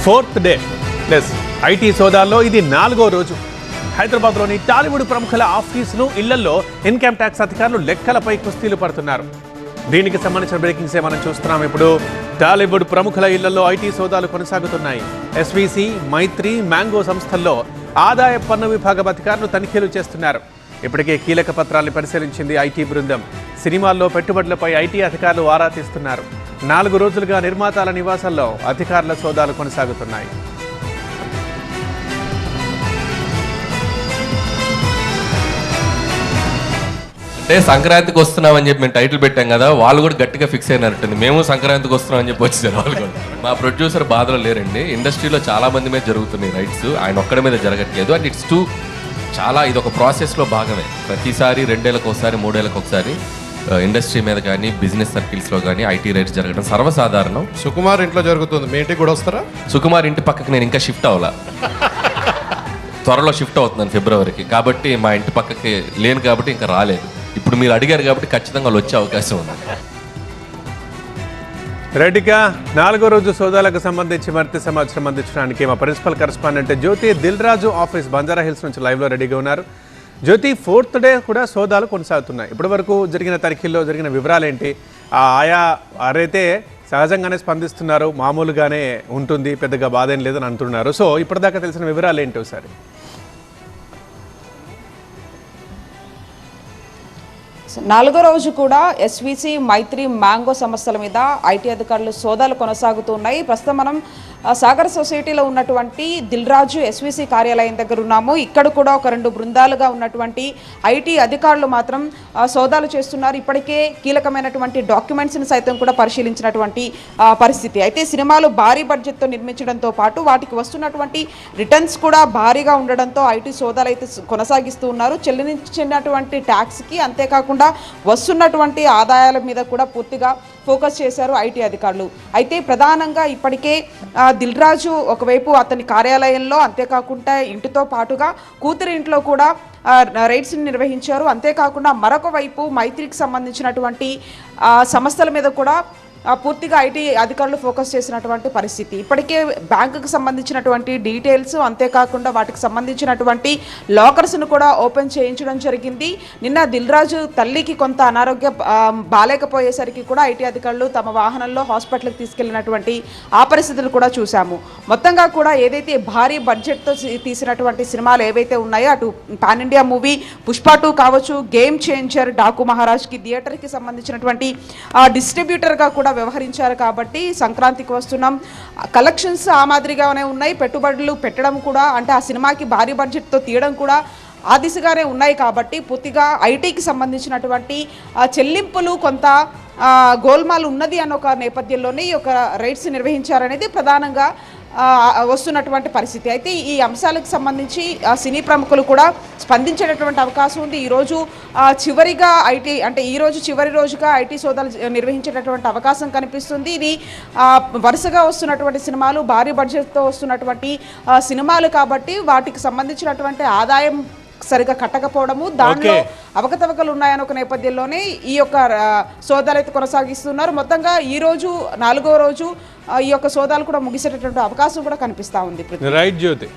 Fourth day plus IT సోదాల్లో ఇది 4వ రోజు. హైదరాబాద్లోని టాలీవుడ్ ప్రముఖుల ఆఫీసులు, ఇళ్లలో ఇన్కమ్ ట్యాక్స్ అధికారులు లెక్కలపై కుస్తీలు పడుతున్నారు. దీనికి సంబంధించిన బ్రేకింగ్స్ మనం చూస్తున్నాం. ఇప్పుడు టాలీవుడ్ ప్రముఖుల ఇళ్లలో ఐటీ సోదాలు కొనసాగుతున్నాయి. ఎస్వీసీ, మైత్రి, మ్యాంగో సంస్థల్లో ఆదాయ పన్ను విభాగం అధికారులు తనిఖీలు చేస్తున్నారు. ఇప్పటికే కీలక పత్రాలను పరిశీలించింది ఐటీ బృందం. సినిమాల్లో పెట్టుబడులపై ఐటీ అధికారులు ఆరా తీస్తున్నారు. 4 రోజులుగా నిర్మాతల నివాసాల్లో అధికారుల సోదాలు కొనసాగుతున్నాయి. అంటే సంక్రాంతికి వస్తున్నామని చెప్పి మేము టైటిల్ పెట్టాం కదా, వాళ్ళు కూడా గట్టిగా ఫిక్స్ అయినట్టుంది. మేము సంక్రాంతికి వస్తున్నామని చెప్పి వచ్చేసారు వాళ్ళు కూడా. మా ప్రొడ్యూసర్ బాధలో లేరండి. ఇండస్ట్రీలో చాలా మంది మీద జరుగుతున్నాయి రైట్స్, ఆయన ఒక్కడి మీద జరగట్లేదు. అండ్ ఇట్స్ చాలా ఇది ఒక ప్రాసెస్లో భాగమే. ప్రతిసారి 2 ఏళ్ళకి ఒకసారి 3 ఏళ్ళకి ఒకసారి ఇండస్ట్రీ మీద కానీ బిజినెస్ సర్కిల్స్లో కానీ ఐటీ రైట్స్ జరగడం సర్వసాధారణం. సుకుమార్ ఇంట్లో జరుగుతుంది, మీ ఇంటికి కూడా వస్తారా? సుకుమార్ ఇంటి పక్కకి నేను ఇంకా షిఫ్ట్ అవ్వాలా, త్వరలో షిఫ్ట్ అవుతున్నాను ఫిబ్రవరికి. కాబట్టి మా ఇంటి పక్కకి లేను కాబట్టి ఇంకా రాలేదు. ఇప్పుడు మీరు అడిగారు కాబట్టి ఖచ్చితంగా వాళ్ళు వచ్చే అవకాశం ఉంది. రెడ్డిగా 4వ రోజు సోదాలకు సంబంధించి మరింత సమాచారం అందించడానికి మా ప్రిన్సిపల్ కరెస్పాండెంట్ జ్యోతి దిల్ రాజు ఆఫీస్ బంజారా హిల్స్ నుంచి లైవ్లో రెడీగా ఉన్నారు. జ్యోతి, 4th డే కూడా సోదాలు కొనసాగుతున్నాయి. ఇప్పటి వరకు జరిగిన తనిఖీల్లో జరిగిన వివరాలు ఏంటి? ఆయా వారైతే సహజంగానే స్పందిస్తున్నారు, మామూలుగానే ఉంటుంది, పెద్దగా బాధ ఏం లేదని అంటున్నారు. సో ఇప్పటిదాకా తెలిసిన వివరాలు ఏంటి ఒకసారి? 4వ రోజు కూడా ఎస్వీసీ, మైత్రి, మ్యాంగో సంస్థల మీద ఐటీ అధికారులు సోదాలు కొనసాగుతున్నాయి. ప్రస్తుతం మనం సాగర్ సొసైటీలో ఉన్నటువంటి దిల్ రాజు ఎస్వీసీ కార్యాలయం దగ్గర ఉన్నాము. ఇక్కడ కూడా ఒక 2 బృందాలుగా ఉన్నటువంటి ఐటీ అధికారులు మాత్రం సోదాలు చేస్తున్నారు. ఇప్పటికే కీలకమైనటువంటి డాక్యుమెంట్స్ని సైతం కూడా పరిశీలించినటువంటి పరిస్థితి. అయితే సినిమాలు భారీ బడ్జెట్తో నిర్మించడంతో పాటు వాటికి వస్తున్నటువంటి రిటర్న్స్ కూడా భారీగా ఉండడంతో ఐటీ సోదాలు అయితే కొనసాగిస్తూ ఉన్నారు. చెల్లించినటువంటి ట్యాక్స్కి, అంతేకాకుండా వస్తున్నటువంటి ఆదాయాల మీద కూడా పూర్తిగా ఫోకస్ చేశారు ఐటీ అధికారులు. అయితే ప్రధానంగా ఇప్పటికే దిల్ రాజు ఒకవైపు అతని కార్యాలయంలో, అంతేకాకుండా ఇంటితో పాటుగా కూతురి ఇంట్లో కూడా రైడ్స్ని నిర్వహించారు. అంతేకాకుండా మరొక వైపు మైత్రికి సంబంధించినటువంటి సంస్థల మీద కూడా పూర్తిగా ఐటీ అధికారులు ఫోకస్ చేసినటువంటి పరిస్థితి. ఇప్పటికే బ్యాంకుకు సంబంధించినటువంటి డీటెయిల్స్, అంతేకాకుండా వాటికి సంబంధించినటువంటి లాకర్స్ను కూడా ఓపెన్ చేయించడం జరిగింది. నిన్న దిల్ రాజు తల్లికి కొంత అనారోగ్య బాలేకపోయేసరికి కూడా ఐటీ అధికారులు తమ వాహనంలో హాస్పిటల్కి తీసుకెళ్లినటువంటి ఆ పరిస్థితులు కూడా చూసాము. మొత్తంగా కూడా ఏదైతే భారీ బడ్జెట్తో తీసినటువంటి సినిమాలు ఏవైతే ఉన్నాయో, అటు పాన్ ఇండియా మూవీ పుష్ప 2 కావచ్చు, గేమ్ చేంజర్, డాకు మహారాజ్కి థియేటర్కి సంబంధించినటువంటి డిస్ట్రిబ్యూటర్గా కూడా వ్యవహరించారు. కాబట్టి సంక్రాంతికి వస్తున్నాం, కలెక్షన్స్ ఆ మాదిరిగానే ఉన్నాయి. పెట్టుబడులు పెట్టడం కూడా, అంటే ఆ సినిమాకి భారీ బడ్జెట్తో తీయడం కూడా ఆ దిశగానే ఉన్నాయి. కాబట్టి పూర్తిగా ఐటీకి సంబంధించినటువంటి చెల్లింపులు కొంత గోల్మాల్ ఉన్నది అన్న ఒక నేపథ్యంలోనే ఈ యొక్క రైడ్స్ నిర్వహించారనేది ప్రధానంగా వస్తున్నటువంటి పరిస్థితి. అయితే ఈ అంశాలకు సంబంధించి సినీ ప్రముఖులు కూడా స్పందించేటటువంటి అవకాశం ఉంది. ఈరోజు చివరిగా ఐటీ, అంటే ఈరోజు చివరి రోజుగా ఐటీ సోదాలు నిర్వహించేటటువంటి అవకాశం కనిపిస్తుంది. ఇది వరుసగా వస్తున్నటువంటి సినిమాలు, భారీ బడ్జెట్తో వస్తున్నటువంటి సినిమాలు కాబట్టి వాటికి సంబంధించినటువంటి ఆదాయం సరిగా కట్టకపోవడము, దాంట్లో అవకతవకలు ఉన్నాయని ఒక నేపథ్యంలోనే ఈ యొక్క సోదాలు అయితే కొనసాగిస్తున్నారు. మొత్తంగా ఈ రోజు 4వ రోజు ఈ యొక్క సోదాలు కూడా ముగిసేటటువంటి అవకాశం కూడా కనిపిస్తూ ఉంది. రైట్ జ్యోతి.